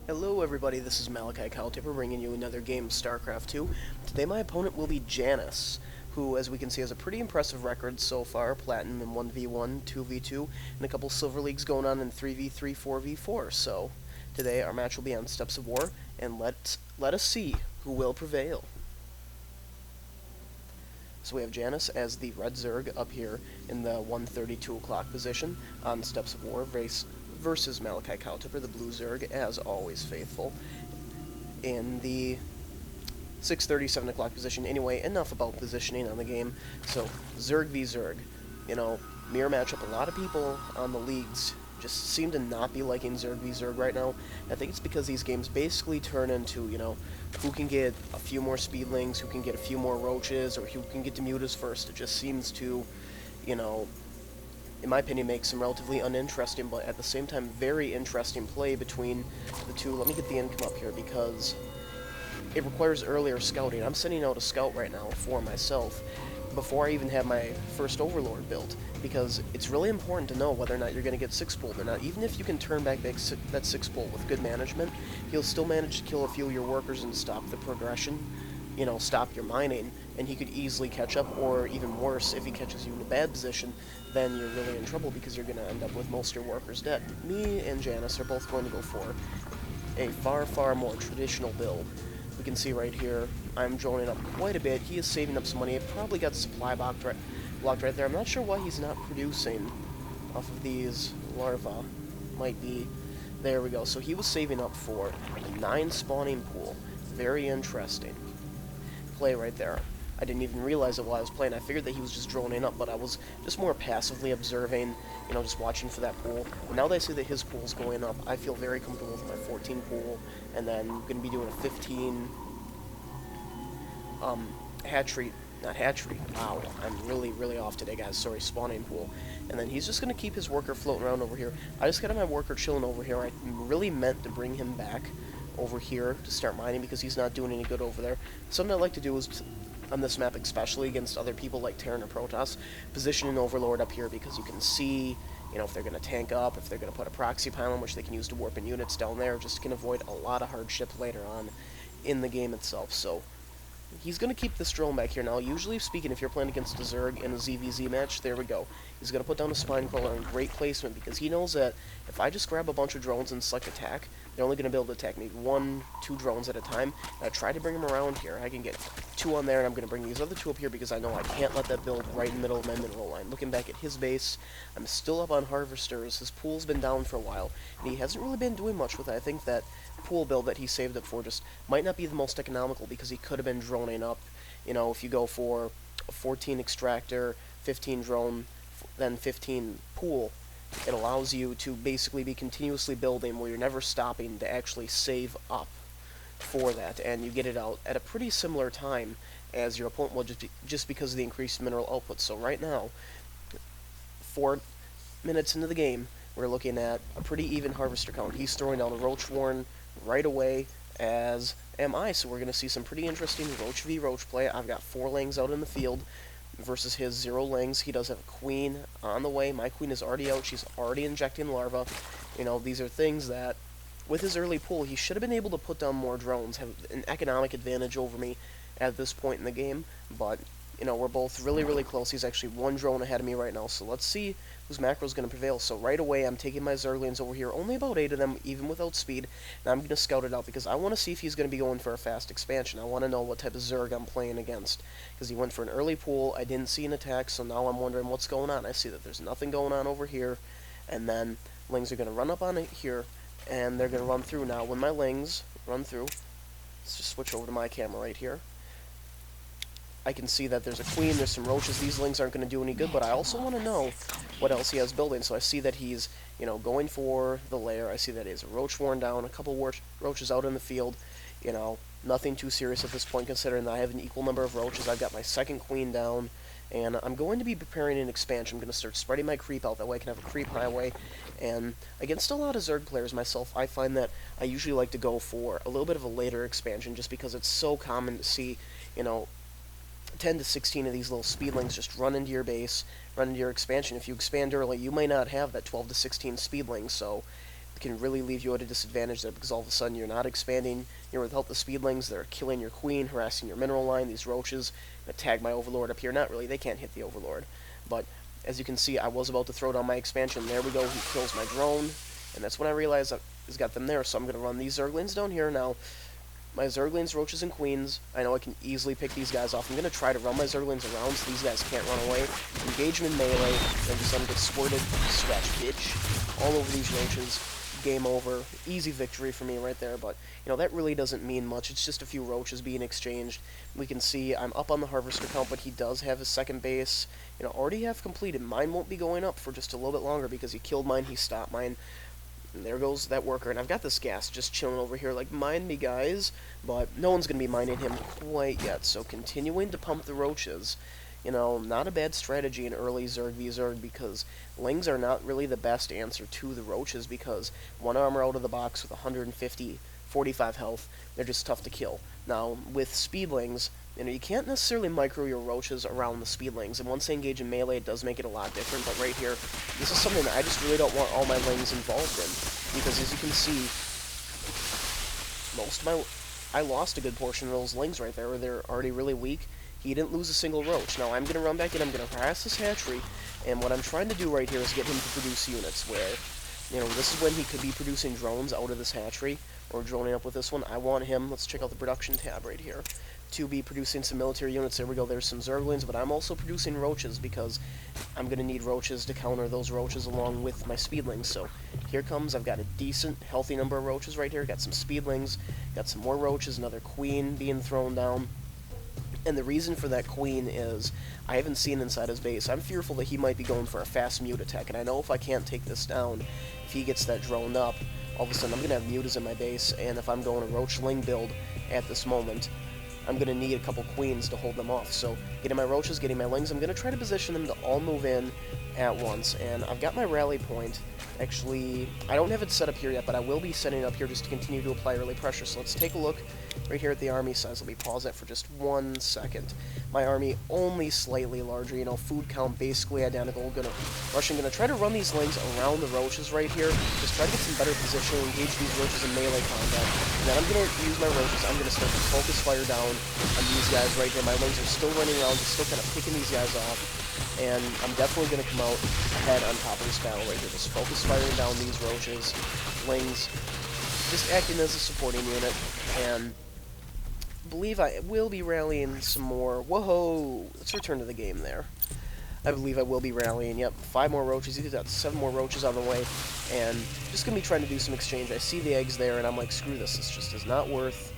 Hello everybody, this is Malikicowtipper bringing you another game of StarCraft 2. Today my opponent will be Janus, who, as we can see, has a pretty impressive record so far. Platinum in 1v1, 2v2, and a couple Silver Leagues going on in 3v3, 4v4. So, today our match will be on Steps of War, and let us see who will prevail. So we have Janus as the red Zerg up here in the 1:32 o'clock position on Steps of War versus Malikicowtipper, the blue Zerg, as always faithful, in the 6:37 o'clock position. Anyway, enough about positioning on the game. So, Zerg v Zerg. You know, mirror matchup. A lot of people on the leagues just seem to not be liking Zerg v Zerg right now. I think it's because these games basically turn into, you know, who can get a few more speedlings, who can get a few more roaches, or who can get to mutas first. It just seems to, you know, in my opinion, make some relatively uninteresting, but at the same time, very interesting play between the two. Let me get the income up here, because it requires earlier scouting. I'm sending out a scout right now for myself before I even have my first Overlord built, because it's really important to know whether or not you're going to get 6-pulled or not. Even if you can turn back that 6-pull with good management, he'll still manage to kill a few of your workers and stop the progression, you know, stop your mining, and he could easily catch up, or even worse, if he catches you in a bad position, then you're really in trouble because you're going to end up with most of your workers dead. Me and Janus are both going to go for a far, far more traditional build. We can see right here, I'm droning up quite a bit. He is saving up some money. I probably got the supply blocked right there. I'm not sure why he's not producing off of these larvae. Might be... There we go. So he was saving up for a 9 spawning pool. Very interesting play right there. I didn't even realize it while I was playing. I figured that he was just droning up, but I was just more passively observing, you know, just watching for that pool. And now that I see that his pool's going up, I feel very comfortable with my 14 pool, and then I'm going to be doing a 15 hatchery, not hatchery, wow, I'm really off today, guys, sorry, spawning pool. And then he's just going to keep his worker floating around over here. I just got my worker chilling over here. I really meant to bring him back over here to start mining because he's not doing any good over there. Something I like to do is, on this map especially against other people like Terran or Protoss, position an Overlord up here because you can see, you know, if they're going to tank up, if they're going to put a proxy pylon, which they can use to warp in units down there, just can avoid a lot of hardship later on in the game itself. So he's going to keep this drone back here. Now, usually speaking, if you're playing against a Zerg in a ZvZ match, there we go. He's going to put down a spine crawler in great placement because he knows that if I just grab a bunch of drones and select attack, they're only going to be able to attack maybe 1, 2 drones at a time. And I try to bring them around here. I can get 2 on there, and I'm going to bring these other 2 up here because I know I can't let that build right in the middle of my mineral line. Looking back at his base, I'm still up on harvesters. His pool's been down for a while, and he hasn't really been doing much with it. I think that pool build that he saved up for just might not be the most economical because he could have been droning up. You know, if you go for a 14 extractor, 15 drone, then 15 pool, it allows you to basically be continuously building where you're never stopping to actually save up for that, and you get it out at a pretty similar time as your opponent will, just because of the increased mineral output. So right now, 4 minutes into the game, we're looking at a pretty even harvester count. He's throwing down a Roach Warren right away, as am I, so we're going to see some pretty interesting Roach v Roach play. I've got 4 Langs out in the field versus his 0 Langs. He does have a Queen on the way. My Queen is already out. She's already injecting larvae. You know, these are things that, with his early pool, he should have been able to put down more drones, have an economic advantage over me at this point in the game, but, you know, we're both really close. He's actually 1 drone ahead of me right now, so let's see whose macro is going to prevail. So right away, I'm taking my Zerglings over here, only about 8 of them, even without speed, and I'm going to scout it out because I want to see if he's going to be going for a fast expansion. I want to know what type of Zerg I'm playing against, because he went for an early pool. I didn't see an attack, so now I'm wondering what's going on. I see that there's nothing going on over here, and then Lings are going to run up on it here, and they're going to run through. Now, when my Lings run through, let's just switch over to my camera right here. I can see that there's a Queen, there's some Roaches. These Lings aren't going to do any good, but I also want to know what else he has building. So I see that he's, you know, going for the lair. I see that he has a Roach worn down, a couple Roaches out in the field. You know, nothing too serious at this point, considering that I have an equal number of Roaches. I've got my 2nd Queen down, and I'm going to be preparing an expansion. I'm going to start spreading my creep out. That way I can have a creep highway. And against a lot of Zerg players myself, I find that I usually like to go for a little bit of a later expansion just because it's so common to see, you know, 10 to 16 of these little speedlings just run into your base, run into your expansion. If you expand early, you may not have that 12 to 16 speedlings, so can really leave you at a disadvantage there, because all of a sudden you're not expanding. You're without the speedlings. They're killing your queen, harassing your mineral line. These roaches tag my overlord up here. Not really. They can't hit the overlord. But as you can see, I was about to throw down my expansion. There we go. He kills my drone. And that's when I realized he's got them there. So I'm going to run these Zerglings down here now. My Zerglings, roaches, and queens. I know I can easily pick these guys off. I'm going to try to run my Zerglings around so these guys can't run away. Engage them in melee, and just let them get squirted, scratch, bitch, all over these roaches. Game over. Easy victory for me right there, but, you know, that really doesn't mean much. It's just a few roaches being exchanged. We can see I'm up on the harvester count, but he does have his second base, you know, already half completed. Mine won't be going up for just a little bit longer because he killed mine, he stopped mine. And there goes that worker, and I've got this gas just chilling over here, like, mind me, guys, but no one's going to be minding him quite yet, so continuing to pump the roaches. You know, not a bad strategy in early Zerg v Zerg, because lings are not really the best answer to the roaches, because one armor out of the box with 150, 45 health, they're just tough to kill. Now, with speedlings, you know, you can't necessarily micro your roaches around the speedlings, and once they engage in melee, it does make it a lot different, but right here, this is something that I just really don't want all my lings involved in, because as you can see, I lost a good portion of those lings right there, where they're already really weak. He didn't lose a single roach. Now I'm going to run back in, I'm going to harass this hatchery, and what I'm trying to do right here is get him to produce units, where, you know, this is when he could be producing drones out of this hatchery, or droning up with this one. I want him, let's check out the production tab right here, to be producing some military units. There we go, there's some Zerglings, but I'm also producing roaches, because I'm going to need roaches to counter those roaches along with my speedlings. So here comes, I've got a decent, healthy number of roaches right here, got some speedlings, got some more roaches, another queen being thrown down. And the reason for that queen is I haven't seen inside his base. I'm fearful that he might be going for a fast mute attack, and I know if I can't take this down, if he gets that droned up, all of a sudden I'm going to have mutas in my base, and if I'm going a roachling build at this moment, I'm going to need a couple queens to hold them off. So getting my roaches, getting my lings, I'm going to try to position them to all move in at once, and I've got my rally point. Actually, I don't have it set up here yet, but I will be setting it up here just to continue to apply early pressure. So let's take a look right here at the army size. Let me pause that for just 1 second. My army only slightly larger, you know, food count basically identical. Russian gonna try to run these lings around the roaches right here, just try to get some better position, engage these roaches in melee combat. And then I'm gonna use my roaches, I'm gonna start to focus fire down on these guys right here. My lings are still running around, just still kind of picking these guys off. And I'm definitely going to come out ahead on top of this battle right here. Just focus firing down these roaches, lings, just acting as a supporting unit, and I believe I will be rallying some more. Whoa! Let's return to the game there. I believe I will be rallying. Yep, 5 more roaches. He's got 7 more roaches on the way, and just going to be trying to do some exchange. I see the eggs there, and I'm like, screw this. This just is not worth,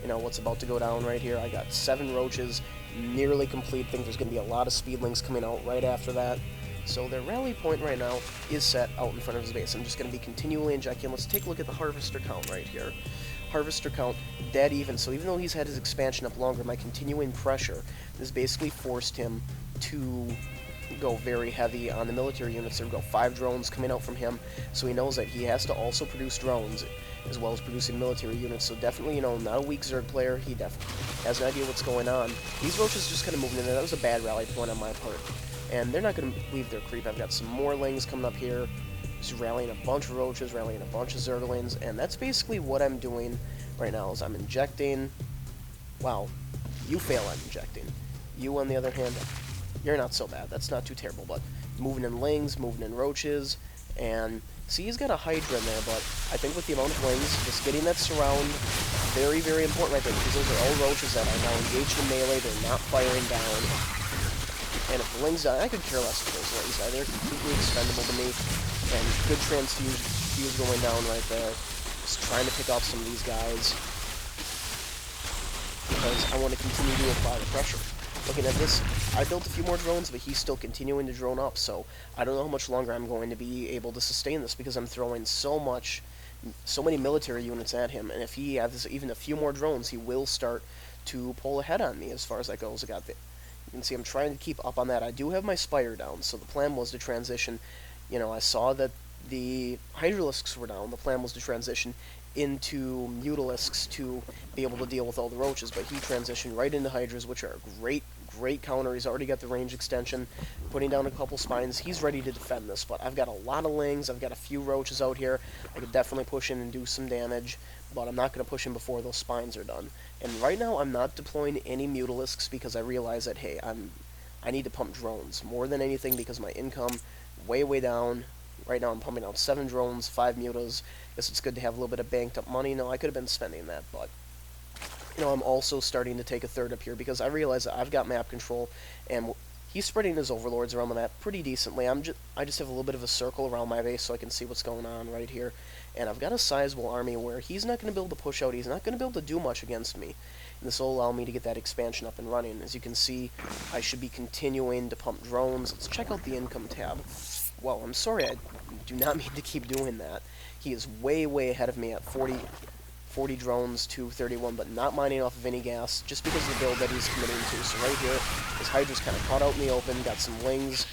you know, what's about to go down right here. I got 7 roaches. Nearly complete. I think there's going to be a lot of speedlings coming out right after that. So their rally point right now is set out in front of his base. I'm just going to be continually injecting. Let's take a look at the harvester count right here. Harvester count dead even. So even though he's had his expansion up longer, my continuing pressure has basically forced him to go very heavy on the military units. There we go, 5 drones coming out from him. So he knows that he has to also produce drones as well as producing military units. So definitely, you know, not a weak Zerg player. He definitely has an idea what's going on. These roaches just kind of moving in there. That was a bad rally point on my part. And they're not going to leave their creep. I've got some more lings coming up here. Just rallying a bunch of roaches, rallying a bunch of Zerglings. And that's basically what I'm doing right now is I'm injecting. Wow, you fail on injecting. You, on the other hand, you're not so bad. That's not too terrible, but moving in lings, moving in roaches, and see, he's got a Hydra in there, but I think with the amount of lings, just getting that surround, very, very important right there, because those are all roaches that are now engaged in melee, they're not firing down, and if the lings die, I could care less if those lings die, they're completely expendable to me, and good transfuse going down right there, just trying to pick off some of these guys, because I want to continue to apply the pressure. Looking at this, I built a few more drones, but he's still continuing to drone up, so I don't know how much longer I'm going to be able to sustain this, because I'm throwing so many military units at him, and if he has even a few more drones, he will start to pull ahead on me as far as that goes. You can see I'm trying to keep up on that. I do have my Spire down, so the plan was to transition. You know, I saw that the Hydralisks were down. The plan was to transition into Mutalisks to be able to deal with all the roaches, but he transitioned right into Hydras, which are great great counter. He's already got the range extension, putting down a couple spines. He's ready to defend this, but I've got a lot of lings. I've got a few roaches out here. I could definitely push in and do some damage, but I'm not going to push in before those spines are done. And right now, I'm not deploying any Mutalisks because I realize that, hey, I need to pump drones more than anything because my income way down. Right now I'm pumping out 7 drones, 5 mutas. Guess it's good to have a little bit of banked up money. No, I could have been spending that, but you know, I'm also starting to take a third up here because I realize that I've got map control, and he's spreading his overlords around the map pretty decently. I just have a little bit of a circle around my base so I can see what's going on right here, and I've got a sizable army where he's not going to be able to push out. He's not going to be able to do much against me. And this will allow me to get that expansion up and running. As you can see, I should be continuing to pump drones. Let's check out the income tab. Well, I'm sorry, I do not mean to keep doing that. He is way ahead of me at 40 drones to 31, but not mining off of any gas, just because of the build that he's committing to. So right here, his Hydra's kind of caught out in the open, got some lings,